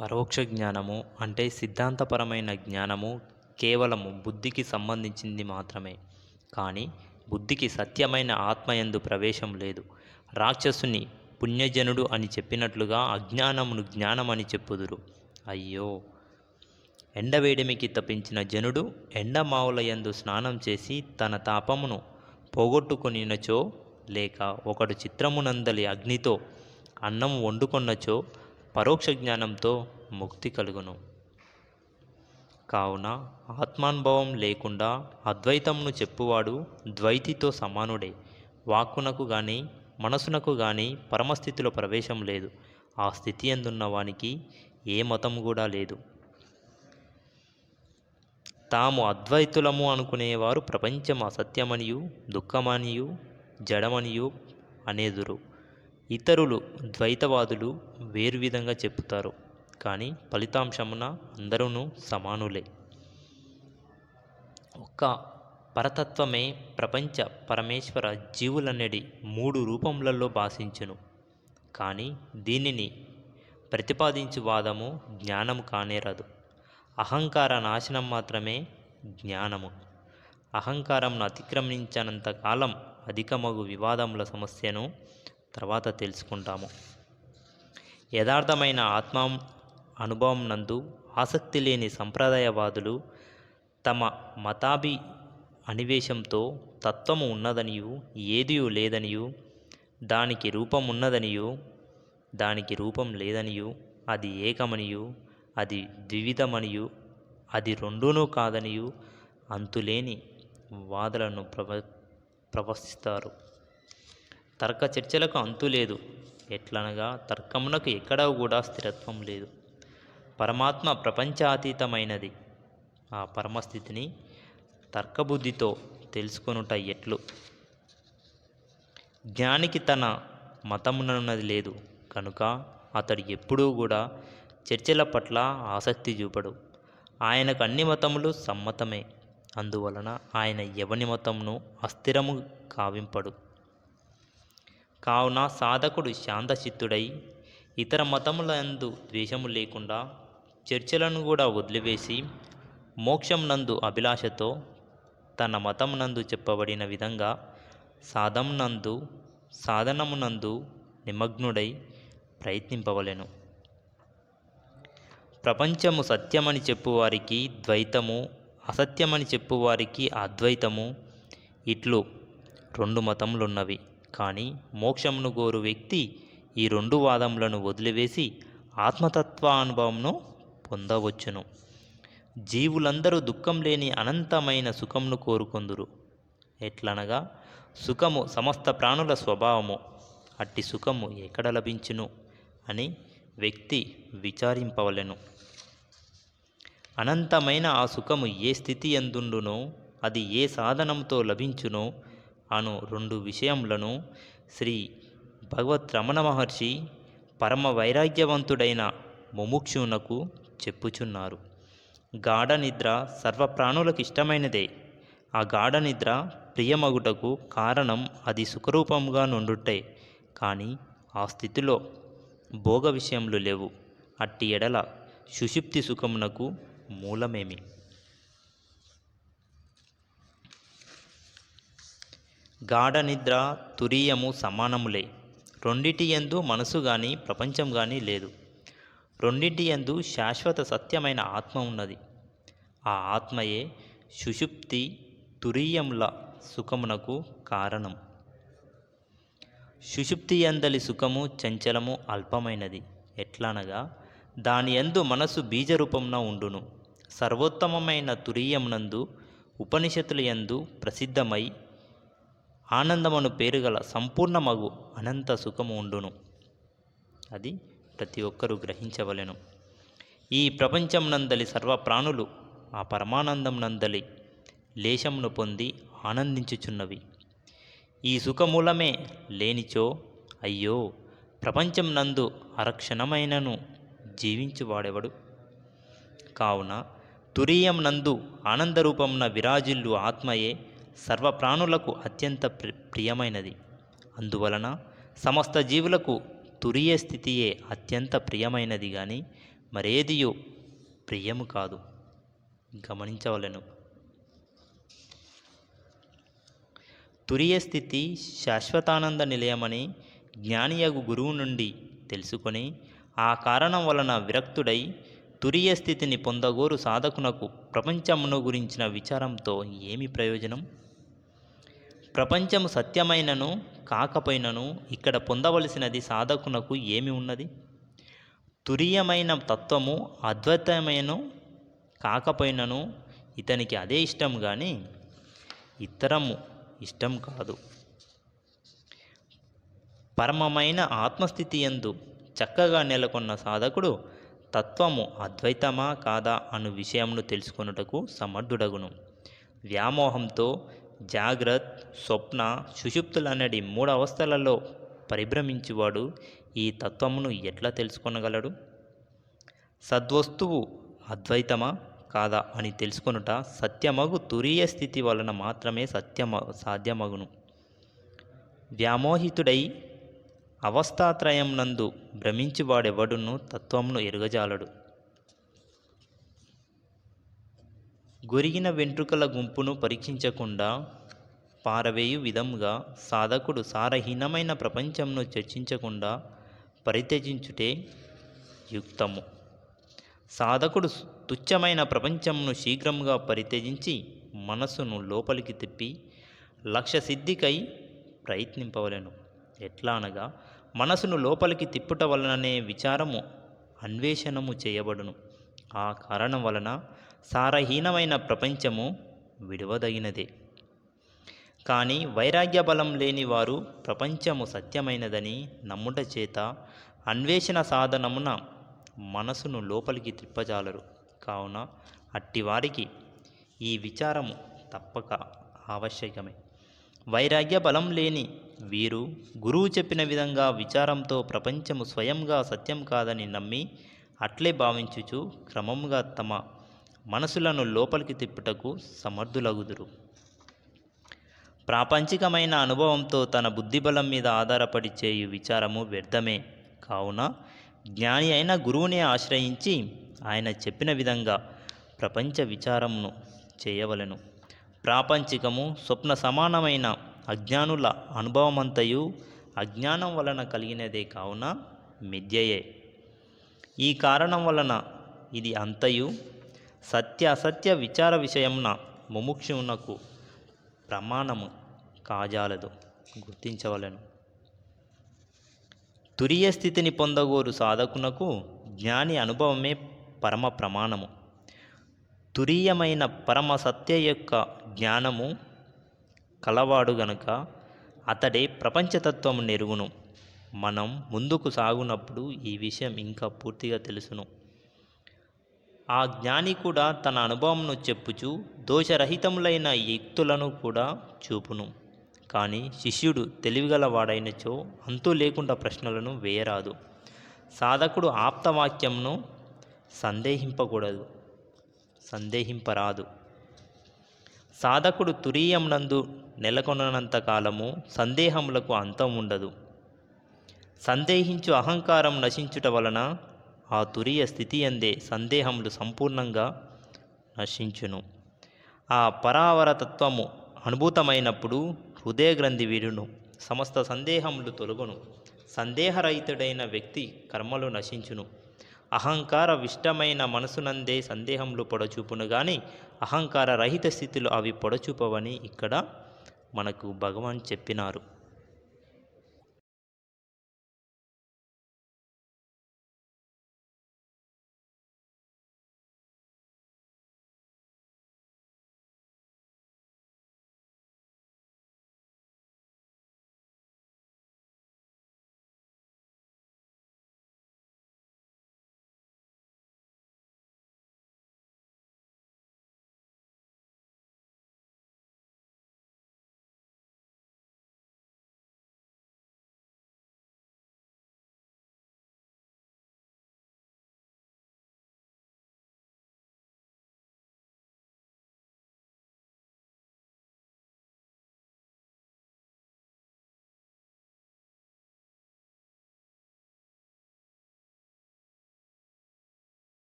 పరోక్ష జ్ఞానము అంటే సిద్ధాంతపరమైన జ్ఞానము కేవలము బుద్ధికి సంబంధించింది మాత్రమే. కానీ బుద్ధికి సత్యమైన ఆత్మయందు ప్రవేశం లేదు. రాక్షసుని పుణ్యజనుడు అని చెప్పినట్లుగా అజ్ఞానమును జ్ఞానమని చెప్పుదురు. అయ్యో! ఎండవేడిమికి తపించిన జనుడు ఎండమావులయందు స్నానం చేసి తన తాపమును పోగొట్టుకొనినచో, లేక ఒకడు చిత్రమునందలి అగ్నితో అన్నము వండుకొన్నచో పరోక్ష జ్ఞానంతో ముక్తి కలుగును. కావున ఆత్మానుభవం లేకుండా అద్వైతమును చెప్పువాడు ద్వైతితో సమానుడే. వాక్కునకు గాని మనసునకు గాని పరమస్థితిలో ప్రవేశం లేదు. ఆ స్థితి ఎందున్న వానికి ఏ మతం కూడా లేదు. తాము అద్వైతులము అనుకునేవారు ప్రపంచం అసత్యమనియు దుఃఖమనియు జడమనియు అనేదురు. ఇతరులు ద్వైతవాదులు వేరు విధంగా చెప్పుతారు. కానీ ఫలితాంశమున అందరూ సమానులే. ఒక్క పరతత్వమే ప్రపంచ పరమేశ్వర జీవులన్నడి మూడు రూపములలో భాషించును. కానీ దీనిని ప్రతిపాదించు వాదము జ్ఞానము కానేరదు. అహంకార నాశనం మాత్రమే జ్ఞానము. అహంకారంను అతిక్రమించనంత కాలం అధికమగు వివాదముల సమస్యను తర్వాత తెలుసుకుంటాము. యథార్థమైన ఆత్మ అనుభవం నందు ఆసక్తి లేని సంప్రదాయవాదులు తమ మతాభి అనివేశంతో తత్వము ఉన్నదనియు ఏదియూ లేదనియు, దానికి రూపం ఉన్నదనియు దానికి రూపం లేదనియు, అది ఏకమనియు అది ద్వివిధమనియు అది రెండూనూ కాదనియు అంతులేని వాదనలను ప్రవశిస్తారు. తర్క చర్చలకు అంతులేదు. ఎట్లనగా తర్కమునకు ఎక్కడా కూడా స్థిరత్వం లేదు. పరమాత్మ ప్రపంచాతీతమైనది. ఆ పరమస్థితిని తర్కబుద్ధితో తెలుసుకొనుట ఎట్లు? జ్ఞానికి తన మతమునన్నది లేదు కనుక అతడు ఎప్పుడూ కూడా చర్చల పట్ల ఆసక్తి చూపడు. ఆయనకు అన్ని మతములు సమ్మతమే. అందువలన ఆయన ఎవని మతమును అస్థిరము కావింపడు. కావున సాధకుడు శాంతచిత్తుడై ఇతర మతములందు ద్వేషము లేకుండా చర్చలను కూడా వదిలివేసి మోక్షం నందు అభిలాషతో తన మతమునందు చెప్పబడిన విధంగా సాధనమునందు నిమగ్నుడై ప్రయత్నింపవలెను. ప్రపంచము సత్యమని చెప్పువారికి ద్వైతము, అసత్యమని చెప్పువారికి అద్వైతము, ఇట్లు రెండు మతములున్నవి. కానీ మోక్షమును గోరు వ్యక్తి ఈ రెండు వాదములను వదిలివేసి ఆత్మతత్వానుభవంను పొందవచ్చును. జీవులందరూ దుఃఖం లేని అనంతమైన సుఖమును కోరుకొందురు. ఎట్లనగా సుఖము సమస్త ప్రాణుల స్వభావము. అట్టి సుఖము ఎక్కడ లభించును అని వ్యక్తి విచారింపవలెను. అనంతమైన ఆ సుఖము ఏ స్థితి యందుండునో, అది ఏ సాధనంతో లభించునో అను రెండు విషయములను శ్రీ భగవత్ రమణ మహర్షి పరమ వైరాగ్యవంతుడైన ముముక్షునకు చెప్పుచున్నారు. గాఢ నిద్ర సర్వప్రాణులకు ఇష్టమైనదే. ఆ గాఢ నిద్ర ప్రియమగుటకు కారణం అది సుఖరూపంగా నుండుటే. కానీ ఆ స్థితిలో భోగ విషయములు లేవు. అట్టి ఎడల సుషుప్తి సుఖమునకు మూలమేమి? గాఢ నిద్ర తురీయము సమానములే. రెండిటి యందు మనసు గాని ప్రపంచం గాని లేదు. రెండింటి యందు శాశ్వత సత్యమైన ఆత్మ ఉన్నది. ఆ ఆత్మయే సుషుప్తి తురీయముల సుఖమునకు కారణం. సుషుప్తి యందలి సుఖము చంచలము అల్పమైనది. ఎట్లనగా దాని యందు మనసు బీజరూపమున ఉండును. సర్వోత్తమమైన తురీయమునందు ఉపనిషత్తుల యందు ప్రసిద్ధమై ఆనందమను పేరుగల సంపూర్ణమగు అనంత సుఖము ఉండును. అది ప్రతి ఒక్కరూ గ్రహించవలెను. ఈ ప్రపంచం నందలి సర్వప్రాణులు ఆ పరమానందం నందలి లేశమును పొంది ఆనందించుచున్నవి. ఈ సుఖమూలమే లేనిచో అయ్యో, ప్రపంచం నందు అరక్షణమైనను జీవించువాడెవడు? కావున తురీయం నందు ఆనందరూపమున విరాజిల్లు ఆత్మయే సర్వప్రాణులకు అత్యంత ప్రియమైనది. అందువలన సమస్త జీవులకు తురీయ స్థితియే అత్యంత ప్రియమైనది కానీ మరేదియో ప్రియము కాదు. గమనించవలెను. తురియ స్థితి శాశ్వతానంద నిలయమని జ్ఞానియగు గురువు నుండి తెలుసుకొని ఆ కారణం వలన విరక్తుడై తురియ స్థితిని పొందగోరు సాధకునకు ప్రపంచమును గురించిన విచారంతో ఏమి ప్రయోజనం? ప్రపంచము సత్యమైనను కాకపోయినను ఇక్కడ పొందవలసినది సాధకునకు ఏమి ఉన్నది? తురీయమైన తత్వము అద్వైతమైనను కాకపోయినను ఇతనికి అదే ఇష్టం కానీ ఇతరము ఇష్టం కాదు. పరమమైన ఆత్మస్థితి యందు చక్కగా నెలకొన్న సాధకుడు తత్వము అద్వైతమా కాదా అను విషయమును తెలుసుకొనుటకు సమర్థుడగును. వ్యామోహంతో జాగ్రత్త, స్వప్న, సుషుప్తులనడి 3 అవస్థలలో పరిభ్రమించువాడు ఈ తత్వమును ఎట్లా తెలుసుకొనగలడు? సద్వస్తువు అద్వైతమా కాదా అని తెలుసుకొనుట సత్యమగు తురీయ స్థితి వలన మాత్రమే సాధ్యమగును. వ్యామోహితుడై అవస్థాత్రయం నందు భ్రమించువాడెవడును తత్వమును ఎరుగజాలడు. గొరిగిన వెంట్రుకల గుంపును పరీక్షించకుండా పారవేయు విధముగా సాధకుడు సారహీనమైన ప్రపంచమును చర్చించకుండా పరిత్యజించుటే యుక్తము. సాధకుడు తుచ్చమైన ప్రపంచమును శీఘ్రముగా పరిత్యజించి మనస్సును లోపలికి తిప్పి లక్ష్య సిద్ధికై ప్రయత్నింపవలెను. ఎట్లా అనగా మనసును లోపలికి తిప్పుట వలననే విచారము అన్వేషణము చేయబడును. ఆ కారణం వలన సారహీనమైన ప్రపంచము విడువదగినదే. కానీ వైరాగ్య బలం లేని వారు ప్రపంచము సత్యమైనదని నమ్ముట చేత అన్వేషణ సాధనమున మనసును లోపలికి త్రిప్పజాలరు. కావున అట్టివారికి ఈ విచారము తప్పక ఆవశ్యకమే. వైరాగ్య బలం లేని వీరు గురువు చెప్పిన విధంగా విచారంతో ప్రపంచము స్వయంగా సత్యం కాదని నమ్మి అట్లే భావించుచు క్రమముగా తమ మనసులను లోపలికి తిప్పుటకు సమర్థులగుదురు. ప్రాపంచికమైన అనుభవంతో తన బుద్ధిబలం మీద ఆధారపడి చేయు విచారము వ్యర్థమే. కావున జ్ఞాని అయిన గురువునే ఆశ్రయించి ఆయన చెప్పిన విధంగా ప్రపంచ విచారమును చేయవలెను. ప్రాపంచికము స్వప్న సమానమైన అజ్ఞానుల అనుభవమంతయు అజ్ఞానం వలన కలిగినదే కావున మిథ్యయే. ఈ కారణం వలన ఇది అంతయు సత్య విచార విషయమున ముముక్షునకు ప్రమాణము కాజాలదు. గుర్తించవలెను. తురీయ స్థితిని పొందగోరు సాధకునకు జ్ఞాని అనుభవమే పరమ ప్రమాణము. తురీయమైన పరమ సత్య యొక్క జ్ఞానము కలవాడు గనుక అతడే ప్రపంచతత్వము నెరుగును. మనం ముందుకు సాగునప్పుడు ఈ విషయం ఇంకా పూర్తిగా తెలుసును. ఆ జ్ఞాని కూడా తన అనుభవమును చెప్పుచు దోషరహితములైన యుక్తులను కూడా చూపును. కానీ శిష్యుడు తెలివిగలవాడైనచో అంతు లేకుండా ప్రశ్నలను వేయరాదు. సాధకుడు ఆప్తవాక్యమును సందేహింపరాదు. సాధకుడు తురీయమునందు నెలకొనంత కాలము సందేహములకు అంతం ఉండదు. సందేహించు అహంకారం నశించుట వలన ఆ తురీయ స్థితి అందే సందేహములు సంపూర్ణంగా నశించును. ఆ పరావరతత్వము అనుభూతమైనప్పుడు హృదయ గ్రంథి వీడును, సమస్త సందేహములు తొలగును. సందేహరహితుడైన వ్యక్తి కర్మలు నశించును. అహంకార విష్టమైన మనసునందే సందేహములు పొడచూపును కానీ అహంకార రహిత స్థితిలో అవి పొడచూపవని ఇక్కడ మనకు భగవాన్ చెప్పినారు.